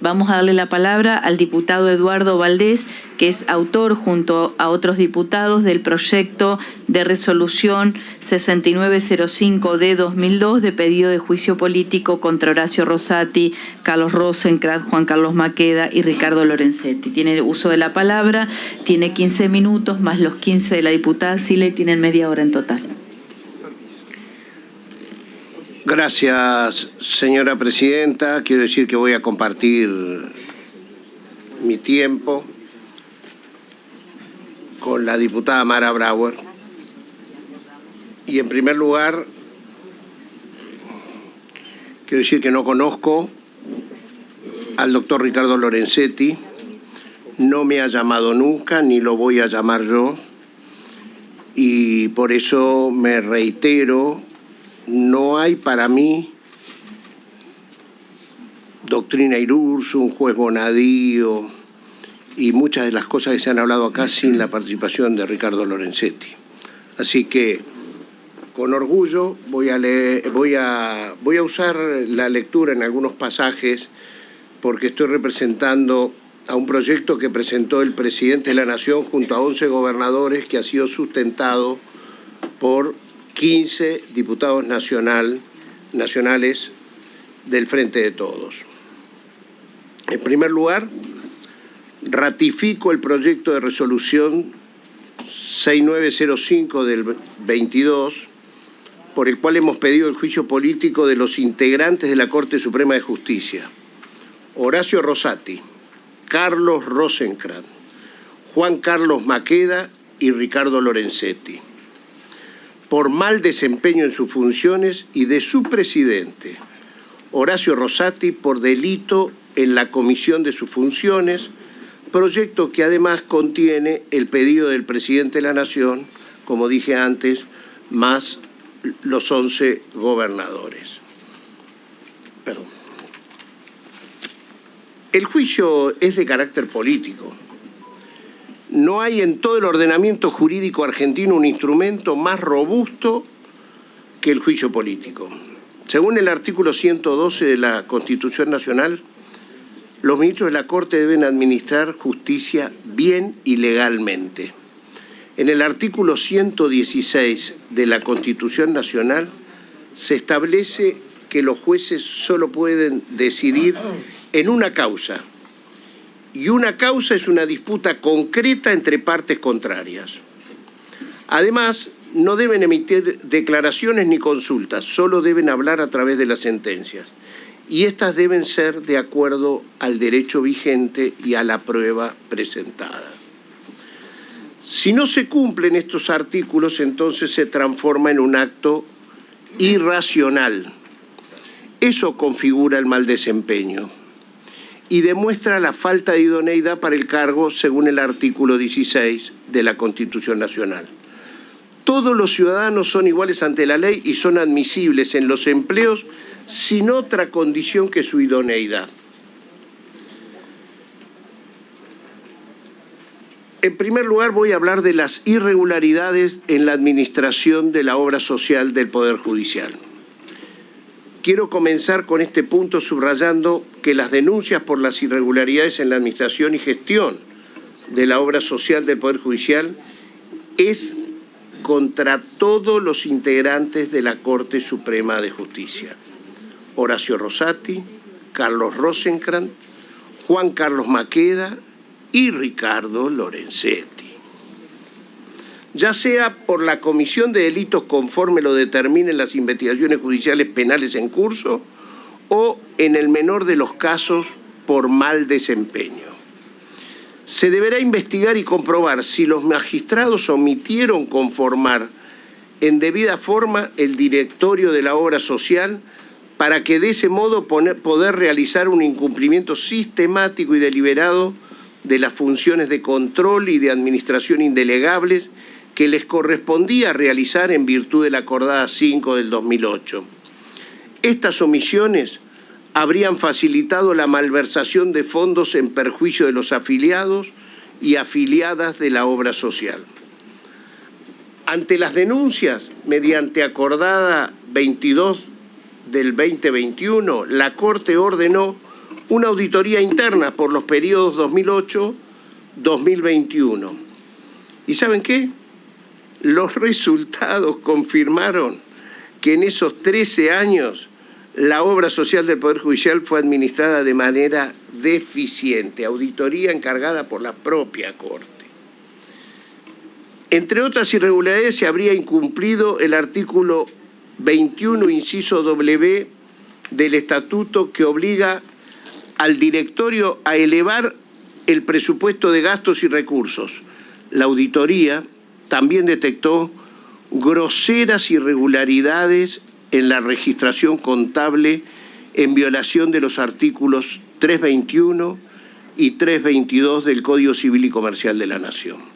vamos a darle la palabra al diputado Eduardo Valdés, que es autor junto a otros diputados del proyecto de resolución 6905 de 2002 de pedido de juicio político contra Horacio Rosati, Carlos Rosenkrantz, Juan Carlos Maqueda y Ricardo Lorenzetti. Tiene uso de la palabra, tiene 15 minutos más los 15 de la diputada Sila y tienen media hora en total. Gracias, señora presidenta. Quiero decir que voy a compartir mi tiempo con la diputada Mara Brauer. Y en primer lugar, quiero decir que no conozco al doctor Ricardo Lorenzetti, no me ha llamado nunca, ni lo voy a llamar yo, y por eso me reitero. No hay para mí doctrina Irurzun, juez Bonadío y muchas de las cosas que se han hablado acá sin la participación de Ricardo Lorenzetti. Así que con orgullo voy a usar la lectura en algunos pasajes porque estoy representando a un proyecto que presentó el presidente de la Nación junto a 11 gobernadores que ha sido sustentado por 15 diputados nacionales del Frente de Todos. En primer lugar, ratifico el proyecto de resolución 6905 del 22, por el cual hemos pedido el juicio político de los integrantes de la Corte Suprema de Justicia: Horacio Rosati, Carlos Rosenkrantz, Juan Carlos Maqueda y Ricardo Lorenzetti, por mal desempeño en sus funciones, y de su presidente, Horacio Rosati, por delito en la comisión de sus funciones, proyecto que además contiene el pedido del presidente de la Nación, como dije antes, más los 11 gobernadores. Perdón. El juicio es de carácter político. No hay en todo el ordenamiento jurídico argentino un instrumento más robusto que el juicio político. Según el artículo 112 de la Constitución Nacional, los ministros de la Corte deben administrar justicia bien y legalmente. En el artículo 116 de la Constitución Nacional se establece que los jueces solo pueden decidir en una causa, y una causa es una disputa concreta entre partes contrarias. Además, no deben emitir declaraciones ni consultas, solo deben hablar a través de las sentencias. Y estas deben ser de acuerdo al derecho vigente y a la prueba presentada. Si no se cumplen estos artículos, entonces se transforma en un acto irracional. Eso configura el mal desempeño y demuestra la falta de idoneidad para el cargo según el artículo 16 de la Constitución Nacional. Todos los ciudadanos son iguales ante la ley y son admisibles en los empleos sin otra condición que su idoneidad. En primer lugar, voy a hablar de las irregularidades en la administración de la obra social del Poder Judicial. Quiero comenzar con este punto subrayando que las denuncias por las irregularidades en la administración y gestión de la obra social del Poder Judicial es contra todos los integrantes de la Corte Suprema de Justicia: Horacio Rosati, Carlos Rosenkrantz, Juan Carlos Maqueda y Ricardo Lorenzetti. Ya sea por la comisión de delitos conforme lo determinen las investigaciones judiciales penales en curso o, en el menor de los casos, por mal desempeño. Se deberá investigar y comprobar si los magistrados omitieron conformar en debida forma el directorio de la obra social para que de ese modo poder realizar un incumplimiento sistemático y deliberado de las funciones de control y de administración indelegables que les correspondía realizar en virtud de la acordada 5 del 2008. Estas omisiones habrían facilitado la malversación de fondos en perjuicio de los afiliados y afiliadas de la obra social. Ante las denuncias, mediante acordada 22 del 2021, la Corte ordenó una auditoría interna por los periodos 2008-2021. ¿Y saben qué? Los resultados confirmaron que en esos 13 años la obra social del Poder Judicial fue administrada de manera deficiente, auditoría encargada por la propia Corte. Entre otras irregularidades, se habría incumplido el artículo 21, inciso W, del Estatuto, que obliga al directorio a elevar el presupuesto de gastos y recursos. La auditoría también detectó groseras irregularidades en la registración contable en violación de los artículos 321 y 322 del Código Civil y Comercial de la Nación.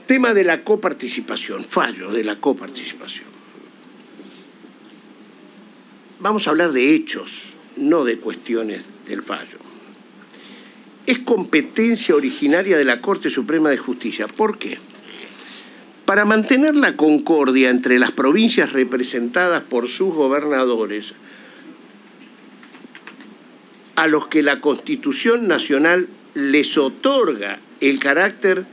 Tema de la coparticipación, fallo de la coparticipación. Vamos a hablar de hechos, no de cuestiones del fallo. Es competencia originaria de la Corte Suprema de Justicia. ¿Por qué? Para mantener la concordia entre las provincias representadas por sus gobernadores, a los que la Constitución Nacional les otorga el carácter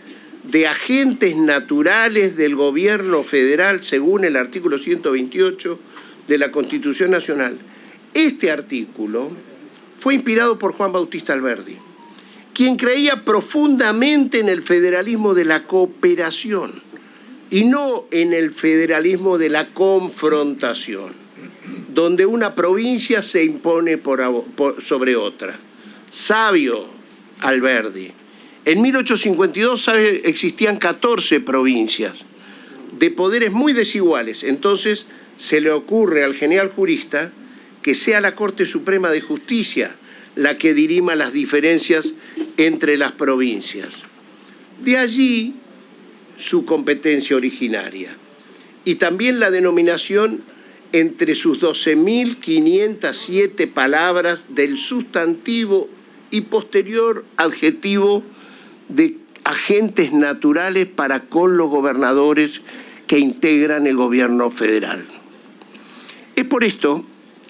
de agentes naturales del gobierno federal según el artículo 128 de la Constitución Nacional. Este artículo fue inspirado por Juan Bautista Alberdi, quien creía profundamente en el federalismo de la cooperación y no en el federalismo de la confrontación, donde una provincia se impone sobre otra. Sabio Alberdi. En 1852 existían 14 provincias de poderes muy desiguales. Entonces se le ocurre al genial jurista que sea la Corte Suprema de Justicia la que dirima las diferencias entre las provincias. De allí su competencia originaria y también la denominación entre sus 12.507 palabras del sustantivo y posterior adjetivo de agentes naturales para con los gobernadores que integran el gobierno federal. Es por esto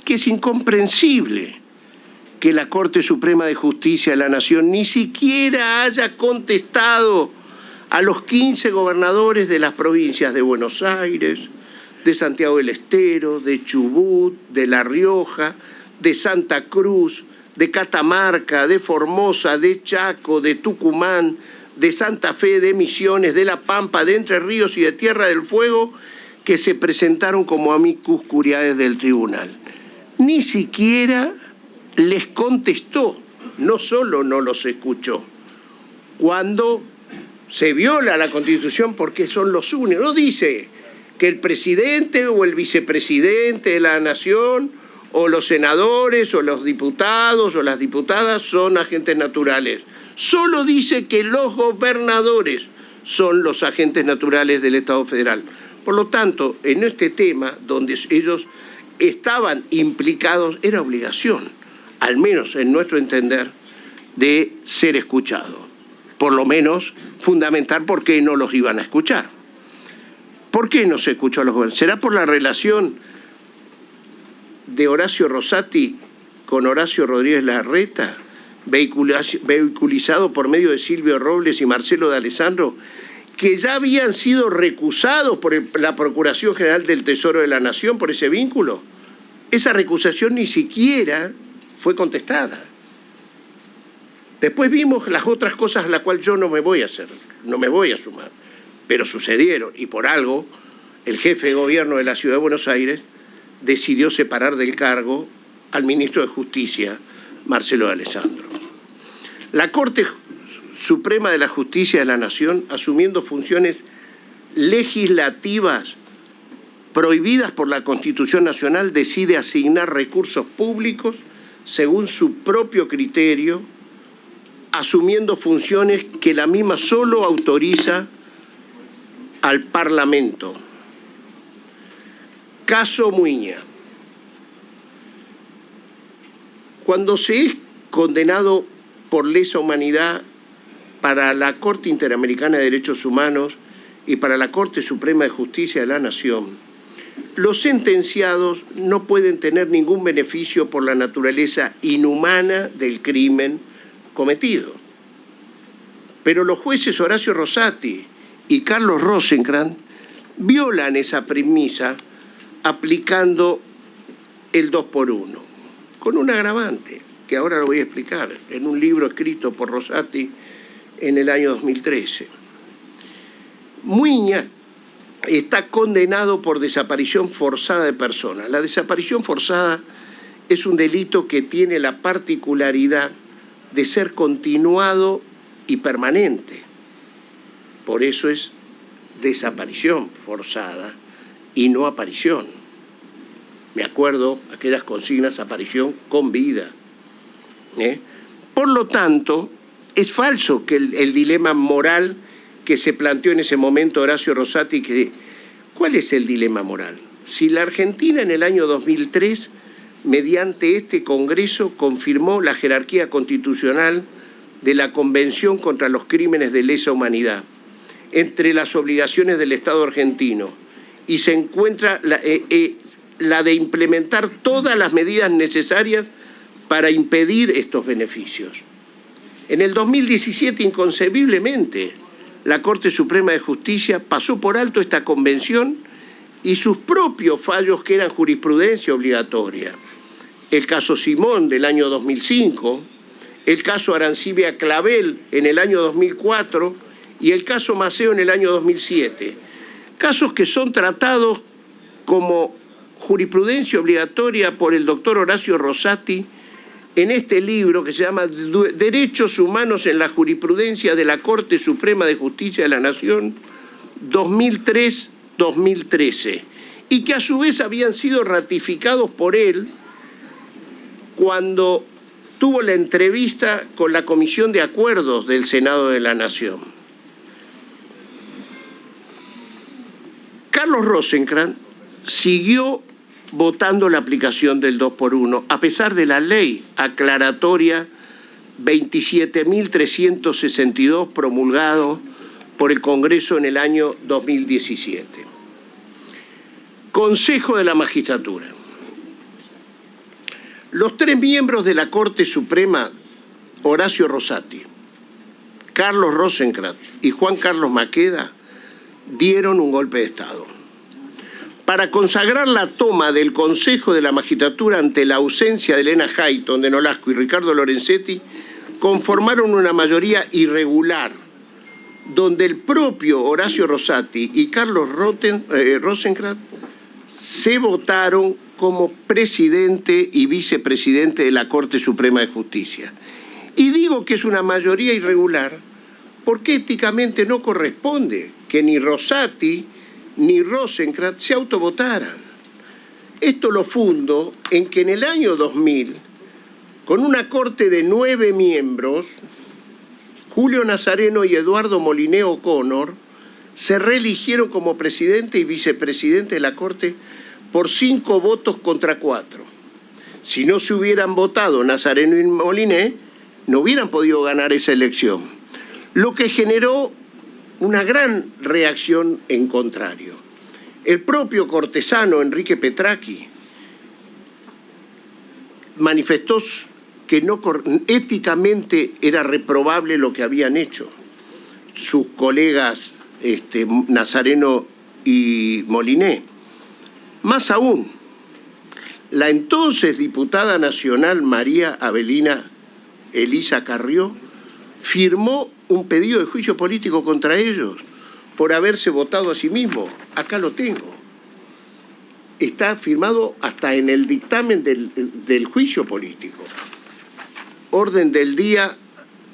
que es incomprensible que la Corte Suprema de Justicia de la Nación ni siquiera haya contestado a los 15 gobernadores de las provincias de Buenos Aires, de Santiago del Estero, de Chubut, de La Rioja, de Santa Cruz, de Catamarca, de Formosa, de Chaco, de Tucumán, de Santa Fe, de Misiones, de La Pampa, de Entre Ríos y de Tierra del Fuego, que se presentaron como amicus curiae del tribunal. Ni siquiera les contestó, no solo no los escuchó, cuando se viola la Constitución porque son los únicos. No dice que el presidente o el vicepresidente de la Nación o los senadores o los diputados o las diputadas son agentes naturales. Solo dice que los gobernadores son los agentes naturales del Estado federal. Por lo tanto, en este tema, donde ellos estaban implicados, era obligación, al menos en nuestro entender, de ser escuchados. Por lo menos fundamental por qué no los iban a escuchar. ¿Por qué no se escuchó a los gobernadores? ¿Será por la relación de Horacio Rosati con Horacio Rodríguez Larreta, vehiculizado por medio de Silvio Robles y Marcelo de Alessandro, que ya habían sido recusados por la Procuración General del Tesoro de la Nación por ese vínculo? Esa recusación ni siquiera fue contestada. Después vimos las otras cosas a las cuales yo no me voy a sumar, pero sucedieron, y por algo el jefe de gobierno de la Ciudad de Buenos Aires decidió separar del cargo al ministro de Justicia, Marcelo de Alessandro. La Corte Suprema de la Justicia de la Nación, asumiendo funciones legislativas prohibidas por la Constitución Nacional, decide asignar recursos públicos según su propio criterio, asumiendo funciones que la misma solo autoriza al Parlamento. Caso Muiña. Cuando se es condenado por lesa humanidad para la Corte Interamericana de Derechos Humanos y para la Corte Suprema de Justicia de la Nación, los sentenciados no pueden tener ningún beneficio por la naturaleza inhumana del crimen cometido. Pero los jueces Horacio Rosati y Carlos Rosenkrantz violan esa premisa aplicando el 2 por 1, con un agravante, que ahora lo voy a explicar, en un libro escrito por Rosati en el año 2013. Muiña está condenado por desaparición forzada de personas. La desaparición forzada es un delito que tiene la particularidad de ser continuado y permanente. Por eso es desaparición forzada y no aparición. Me acuerdo aquellas consignas, aparición con vida. Por lo tanto, es falso que el dilema moral que se planteó en ese momento Horacio Rosati, ¿cuál es el dilema moral? Si la Argentina en el año 2003, mediante este Congreso, confirmó la jerarquía constitucional de la Convención contra los Crímenes de Lesa Humanidad, entre las obligaciones del Estado argentino, y se encuentra la de implementar todas las medidas necesarias para impedir estos beneficios. En el 2017, inconcebiblemente, la Corte Suprema de Justicia pasó por alto esta convención y sus propios fallos que eran jurisprudencia obligatoria. El caso Simón del año 2005, el caso Arancibia Clavel en el año 2004 y el caso Maceo en el año 2007. Casos que son tratados como jurisprudencia obligatoria por el doctor Horacio Rosati en este libro que se llama Derechos Humanos en la Jurisprudencia de la Corte Suprema de Justicia de la Nación 2003-2013, y que a su vez habían sido ratificados por él cuando tuvo la entrevista con la Comisión de Acuerdos del Senado de la Nación. Carlos Rosenkrantz siguió votando la aplicación del 2 por 1, a pesar de la ley aclaratoria 27.362 promulgado por el Congreso en el año 2017. Consejo de la Magistratura. Los 3 miembros de la Corte Suprema, Horacio Rosati, Carlos Rosenkrantz y Juan Carlos Maqueda, dieron un golpe de Estado para consagrar la toma del Consejo de la Magistratura ante la ausencia de Elena Hayton de Nolasco y Ricardo Lorenzetti. Conformaron una mayoría irregular, donde el propio Horacio Rosati y Carlos Rosenkrantz se votaron como presidente y vicepresidente de la Corte Suprema de Justicia. Y digo que es una mayoría irregular porque éticamente no corresponde que ni Rosati ni Rosenkrantz se autovotaran. Esto lo fundo en que en el año 2000, con una corte de 9 miembros, Julio Nazareno y Eduardo Moliné O'Connor se reeligieron como presidente y vicepresidente de la Corte por 5 votos contra 4. Si no se hubieran votado Nazareno y Moliné, no hubieran podido ganar esa elección, lo que generó una gran reacción en contrario. El propio cortesano Enrique Petracchi manifestó que éticamente era reprobable lo que habían hecho sus colegas Nazareno y Moliné. Más aún, la entonces diputada nacional María Avelina Elisa Carrió firmó un pedido de juicio político contra ellos por haberse votado a sí mismo. Acá lo tengo. Está firmado hasta en el dictamen del juicio político. Orden del día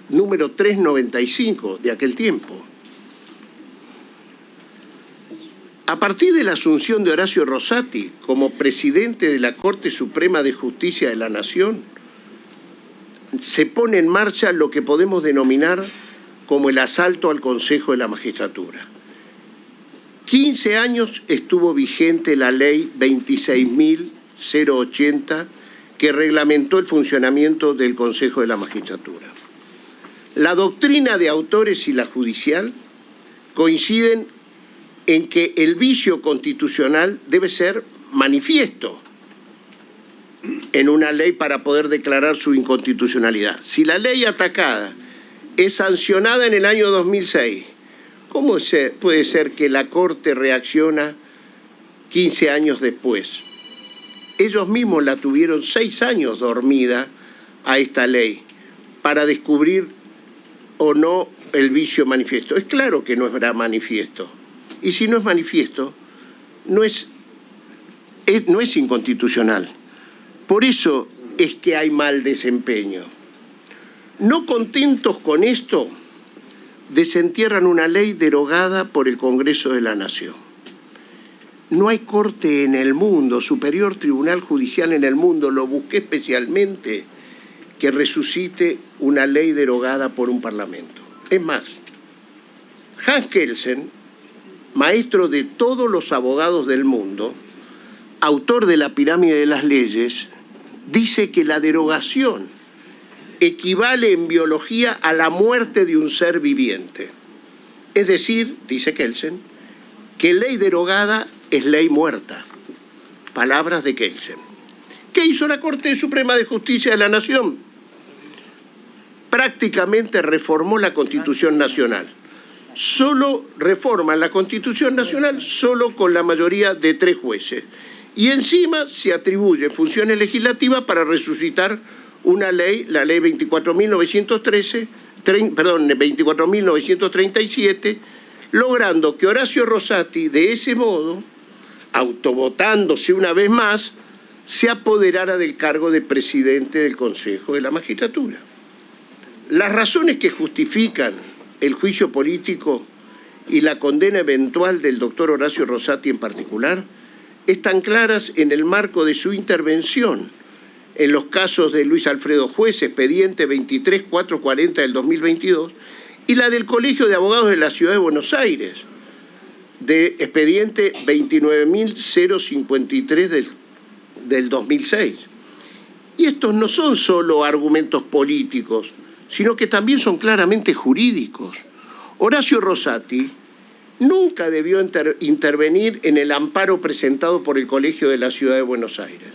número 395 de aquel tiempo. A partir de la asunción de Horacio Rosati como presidente de la Corte Suprema de Justicia de la Nación, se pone en marcha lo que podemos denominar como el asalto al Consejo de la Magistratura. 15 años estuvo vigente la ley 26.080 que reglamentó el funcionamiento del Consejo de la Magistratura. La doctrina de autores y la judicial coinciden en que el vicio constitucional debe ser manifiesto en una ley para poder declarar su inconstitucionalidad. Si la ley atacada es sancionada en el año 2006, ¿cómo puede ser que la Corte reacciona 15 años después? Ellos mismos la tuvieron 6 años dormida a esta ley para descubrir o no el vicio manifiesto. Es claro que no era manifiesto. Y si no es manifiesto, no es inconstitucional. Por eso es que hay mal desempeño. No contentos con esto, desentierran una ley derogada por el Congreso de la Nación. No hay corte en el mundo, superior tribunal judicial en el mundo, lo busqué especialmente, que resucite una ley derogada por un parlamento. Es más, Hans Kelsen, maestro de todos los abogados del mundo, autor de la pirámide de las leyes, dice que la derogación equivale en biología a la muerte de un ser viviente. Es decir, dice Kelsen, que ley derogada es ley muerta. Palabras de Kelsen. ¿Qué hizo la Corte Suprema de Justicia de la Nación? Prácticamente reformó la Constitución Nacional. Solo reforma la Constitución Nacional solo con la mayoría de 3 jueces. Y encima se atribuye funciones legislativas para resucitar una ley, la ley 24.937, logrando que Horacio Rosati, de ese modo, autovotándose una vez más, se apoderara del cargo de presidente del Consejo de la Magistratura. Las razones que justifican el juicio político y la condena eventual del doctor Horacio Rosati en particular están claras en el marco de su intervención en los casos de Luis Alfredo Juez, expediente 23440 del 2022, y la del Colegio de Abogados de la Ciudad de Buenos Aires, de expediente 29.053 del 2006. Y estos no son solo argumentos políticos, sino que también son claramente jurídicos. Horacio Rosati nunca debió intervenir en el amparo presentado por el Colegio de la Ciudad de Buenos Aires,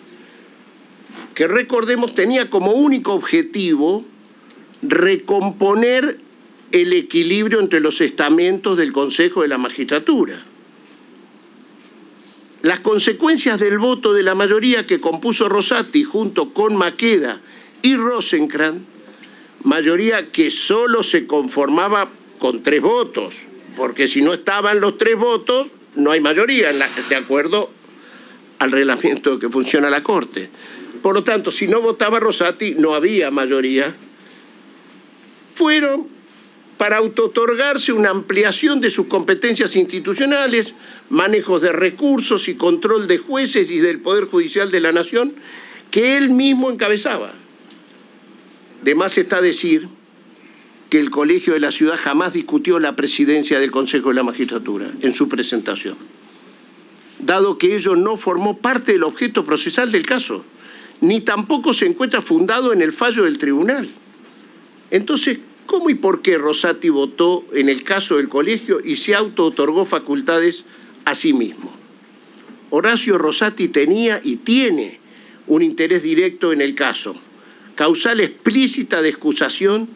que recordemos tenía como único objetivo recomponer el equilibrio entre los estamentos del Consejo de la Magistratura. Las consecuencias del voto de la mayoría que compuso Rosati junto con Maqueda y Rosenkrantz, mayoría que solo se conformaba con 3 votos, porque si no estaban los 3 votos, no hay mayoría, de acuerdo al reglamento que funciona la Corte. Por lo tanto, si no votaba Rosati, no había mayoría. Fueron para autootorgarse una ampliación de sus competencias institucionales, manejos de recursos y control de jueces y del Poder Judicial de la Nación, que él mismo encabezaba. De más está decir que el Colegio de la Ciudad jamás discutió la presidencia del Consejo de la Magistratura en su presentación, dado que ello no formó parte del objeto procesal del caso, ni tampoco se encuentra fundado en el fallo del tribunal. Entonces, ¿cómo y por qué Rosati votó en el caso del colegio y se autootorgó facultades a sí mismo? Horacio Rosati tenía y tiene un interés directo en el caso, causal explícita de excusación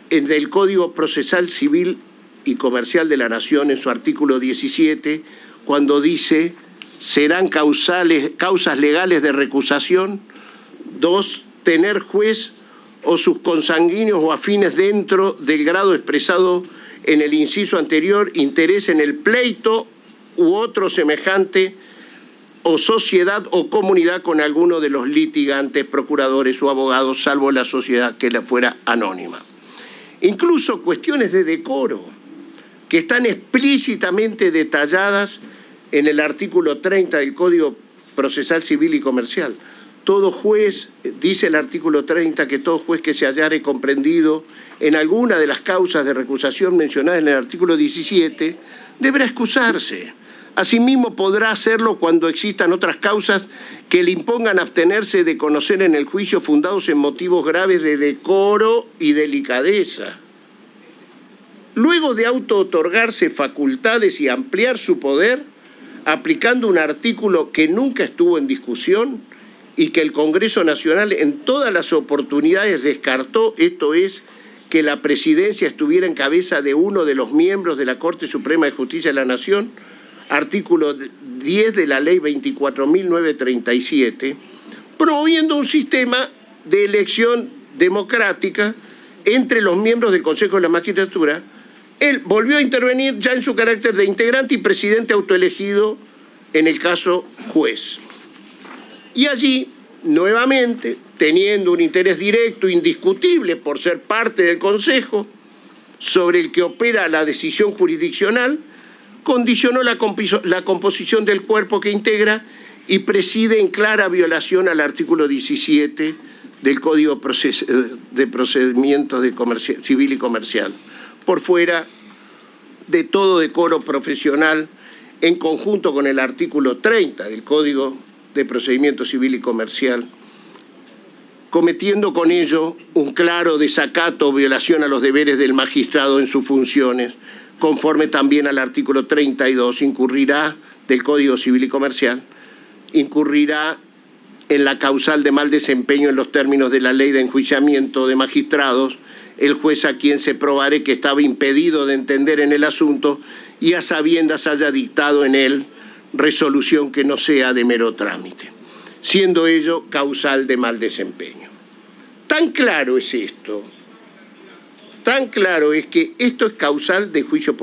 del Código Procesal Civil y Comercial de la Nación en su artículo 17, cuando dice: serán causas legales de recusación, 2, tener juez o sus consanguíneos o afines dentro del grado expresado en el inciso anterior, interés en el pleito u otro semejante, o sociedad o comunidad con alguno de los litigantes, procuradores o abogados, salvo la sociedad que la fuera anónima. Incluso cuestiones de decoro, que están explícitamente detalladas en el artículo 30 del Código Procesal Civil y Comercial. Todo juez, dice el artículo 30, que todo juez que se hallare comprendido en alguna de las causas de recusación mencionadas en el artículo 17, deberá excusarse. Asimismo, podrá hacerlo cuando existan otras causas que le impongan abstenerse de conocer en el juicio fundados en motivos graves de decoro y delicadeza. Luego de autootorgarse facultades y ampliar su poder, aplicando un artículo que nunca estuvo en discusión y que el Congreso Nacional en todas las oportunidades descartó, esto es, que la presidencia estuviera en cabeza de uno de los miembros de la Corte Suprema de Justicia de la Nación, artículo 10 de la Ley 24.937, promoviendo un sistema de elección democrática entre los miembros del Consejo de la Magistratura. Él volvió a intervenir ya en su carácter de integrante y presidente autoelegido, en el caso juez. Y allí, nuevamente, teniendo un interés directo, indiscutible, por ser parte del Consejo, sobre el que opera la decisión jurisdiccional, condicionó la composición del cuerpo que integra y preside en clara violación al artículo 17 del Código de Procedimientos Civil y Comercial, por fuera de todo decoro profesional, en conjunto con el artículo 30 del Código de Procedimiento Civil y Comercial, cometiendo con ello un claro desacato o violación a los deberes del magistrado en sus funciones, conforme también al artículo 32, incurrirá del Código Civil y Comercial, incurrirá en la causal de mal desempeño en los términos de la Ley de Enjuiciamiento de Magistrados, el juez a quien se probare que estaba impedido de entender en el asunto y a sabiendas haya dictado en él resolución que no sea de mero trámite, siendo ello causal de mal desempeño. Tan claro es esto, tan claro es que esto es causal de juicio,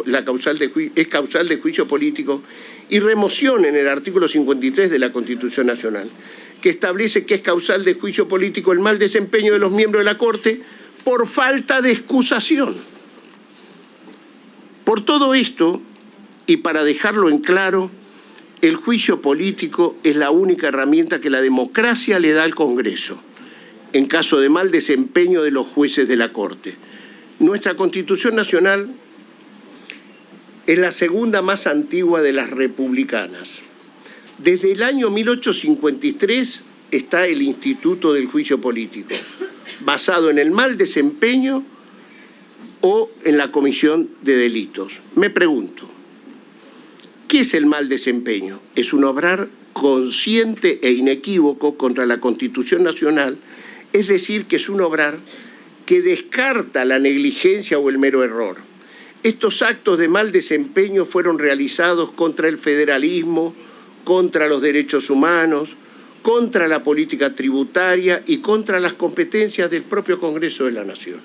es causal de juicio político y remoción en el artículo 53 de la Constitución Nacional, que establece que es causal de juicio político el mal desempeño de los miembros de la Corte por falta de excusación. Por todo esto, y para dejarlo en claro, el juicio político es la única herramienta que la democracia le da al Congreso en caso de mal desempeño de los jueces de la Corte. Nuestra Constitución Nacional es la segunda más antigua de las republicanas. Desde el año 1853 está el Instituto del Juicio Político, basado en el mal desempeño o en la comisión de delitos. Me pregunto, ¿qué es el mal desempeño? Es un obrar consciente e inequívoco contra la Constitución Nacional, es decir, que es un obrar que descarta la negligencia o el mero error. Estos actos de mal desempeño fueron realizados contra el federalismo, contra los derechos humanos, contra la política tributaria y contra las competencias del propio Congreso de la Nación.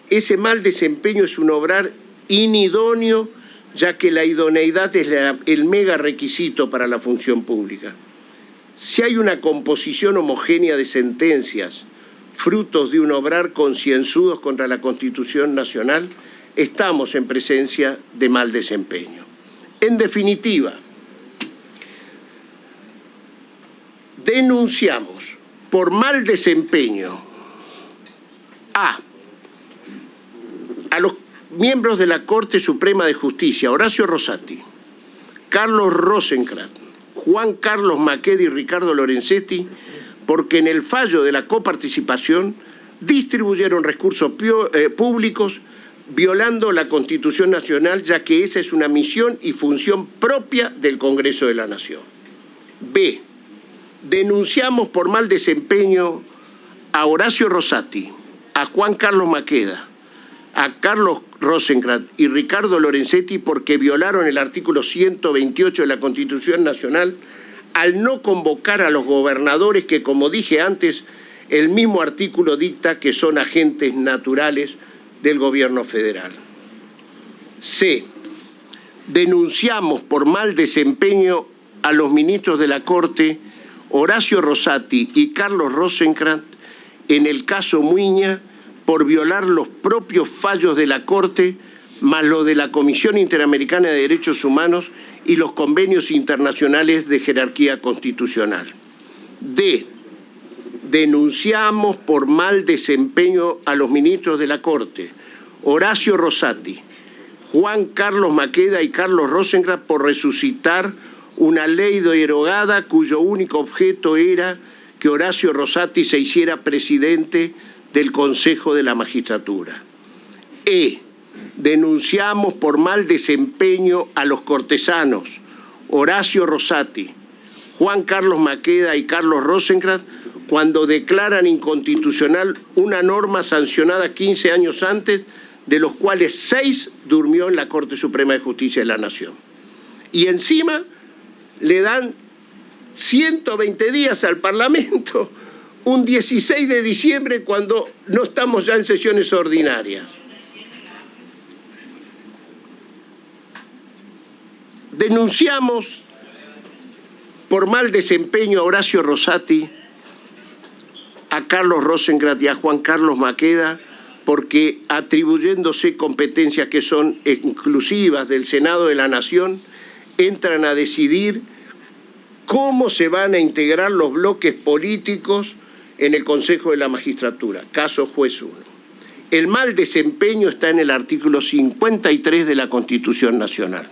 Ese mal desempeño es un obrar inidóneo, ya que la idoneidad es el mega requisito para la función pública. Si hay una composición homogénea de sentencias, frutos de un obrar concienzudos contra la Constitución Nacional, estamos en presencia de mal desempeño. En definitiva, denunciamos por mal desempeño a los miembros de la Corte Suprema de Justicia, Horacio Rosati, Carlos Rosenkrantz, Juan Carlos Maqueda y Ricardo Lorenzetti, porque en el fallo de la coparticipación distribuyeron recursos públicos violando la Constitución Nacional, ya que esa es una misión y función propia del Congreso de la Nación. B. Denunciamos por mal desempeño a Horacio Rosati, a Juan Carlos Maqueda, a Carlos Rosenkrantz y Ricardo Lorenzetti porque violaron el artículo 128 de la Constitución Nacional al no convocar a los gobernadores que, como dije antes, el mismo artículo dicta que son agentes naturales del gobierno federal. C. Denunciamos por mal desempeño a los ministros de la Corte Horacio Rosati y Carlos Rosenkrantz en el caso Muiña por violar los propios fallos de la Corte, más lo de la Comisión Interamericana de Derechos Humanos y los convenios internacionales de jerarquía constitucional. D. Denunciamos por mal desempeño a los ministros de la Corte, Horacio Rosati, Juan Carlos Maqueda y Carlos Rosenkrantz por resucitar una ley derogada cuyo único objeto era que Horacio Rosati se hiciera presidente del Consejo de la Magistratura. E. Denunciamos por mal desempeño a los cortesanos Horacio Rosati, Juan Carlos Maqueda y Carlos Rosenkrantz cuando declaran inconstitucional una norma sancionada 15 años antes, de los cuales 6 durmió en la Corte Suprema de Justicia de la Nación. Y encima le dan 120 días al Parlamento, un 16 de diciembre cuando no estamos ya en sesiones ordinarias. Denunciamos por mal desempeño a Horacio Rosati, a Carlos Rosenkrantz y a Juan Carlos Maqueda, porque atribuyéndose competencias que son exclusivas del Senado de la Nación, entran a decidir cómo se van a integrar los bloques políticos en el Consejo de la Magistratura, caso juez 1. El mal desempeño está en el artículo 53 de la Constitución Nacional.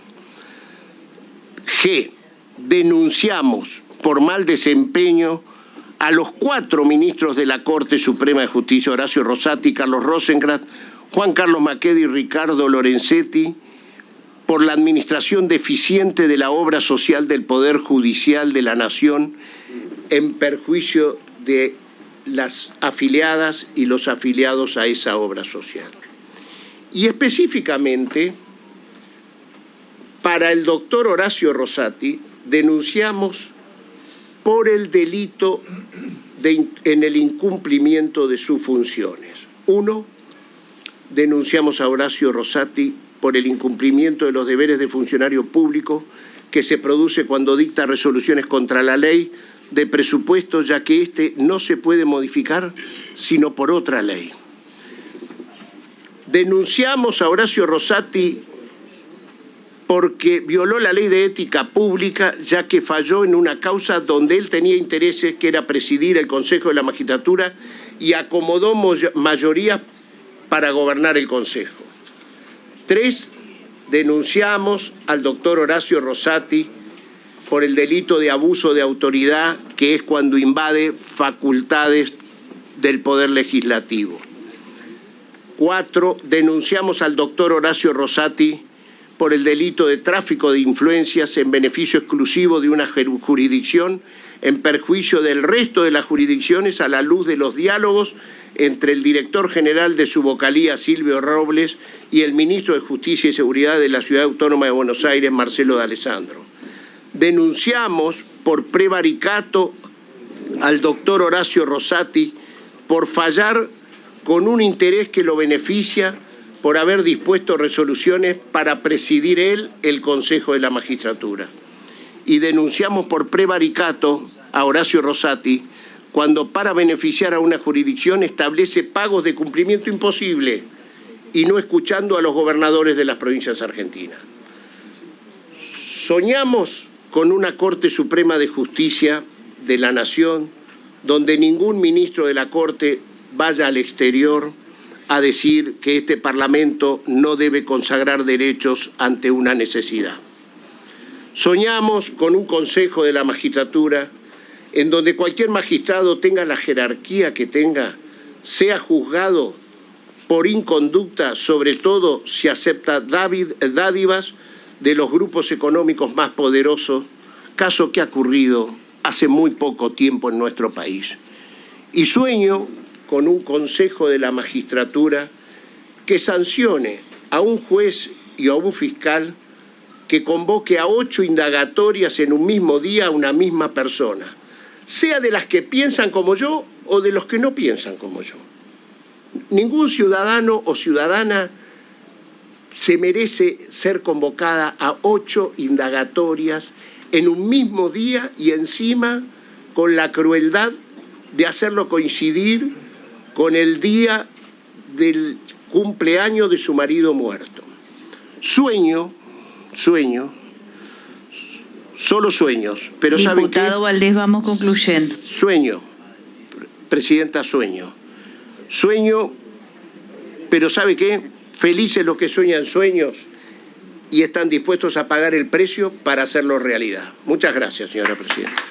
G. Denunciamos por mal desempeño a los 4 ministros de la Corte Suprema de Justicia, Horacio Rosati, Carlos Rosenkrantz, Juan Carlos Maqueda y Ricardo Lorenzetti, por la administración deficiente de la obra social del Poder Judicial de la Nación en perjuicio de las afiliadas y los afiliados a esa obra social. Y específicamente, para el doctor Horacio Rosati, denunciamos por el delito en el incumplimiento de sus funciones. 1, denunciamos a Horacio Rosati por el incumplimiento de los deberes de funcionario público que se produce cuando dicta resoluciones contra la ley de presupuesto, ya que éste no se puede modificar sino por otra ley. Denunciamos a Horacio Rosati porque violó la ley de ética pública, ya que falló en una causa donde él tenía intereses, que era presidir el Consejo de la Magistratura, y acomodó mayoría para gobernar el Consejo. 3, denunciamos al doctor Horacio Rosati por el delito de abuso de autoridad, que es cuando invade facultades del Poder Legislativo. 4, denunciamos al doctor Horacio Rosati por el delito de tráfico de influencias en beneficio exclusivo de una jurisdicción en perjuicio del resto de las jurisdicciones, a la luz de los diálogos entre el director general de su vocalía, Silvio Robles, y el ministro de Justicia y Seguridad de la Ciudad Autónoma de Buenos Aires, Marcelo D'Alessandro. Denunciamos por prevaricato al doctor Horacio Rosati por fallar con un interés que lo beneficia, por haber dispuesto resoluciones para presidir él el Consejo de la Magistratura. Y denunciamos por prevaricato a Horacio Rosati cuando, para beneficiar a una jurisdicción, establece pagos de cumplimiento imposible y no escuchando a los gobernadores de las provincias argentinas. Soñamos con una Corte Suprema de Justicia de la Nación donde ningún ministro de la Corte vaya al exterior a decir que este Parlamento no debe consagrar derechos ante una necesidad. Soñamos con un Consejo de la Magistratura en donde cualquier magistrado, tenga la jerarquía que tenga, sea juzgado por inconducta, sobre todo si acepta dádivas de los grupos económicos más poderosos, caso que ha ocurrido hace muy poco tiempo en nuestro país. Y sueño con un Consejo de la Magistratura que sancione a un juez y a un fiscal que convoque a 8 indagatorias en un mismo día a una misma persona, sea de las que piensan como yo o de los que no piensan como yo. Ningún ciudadano o ciudadana se merece ser convocada a 8 indagatorias en un mismo día y encima con la crueldad de hacerlo coincidir con el día del cumpleaños de su marido muerto. Sueño, solo sueños, pero ¿saben qué? Diputado Valdés, vamos concluyendo. Sueño, Presidenta, sueño, pero ¿sabe qué? Felices los que sueñan sueños y están dispuestos a pagar el precio para hacerlo realidad. Muchas gracias, señora Presidenta.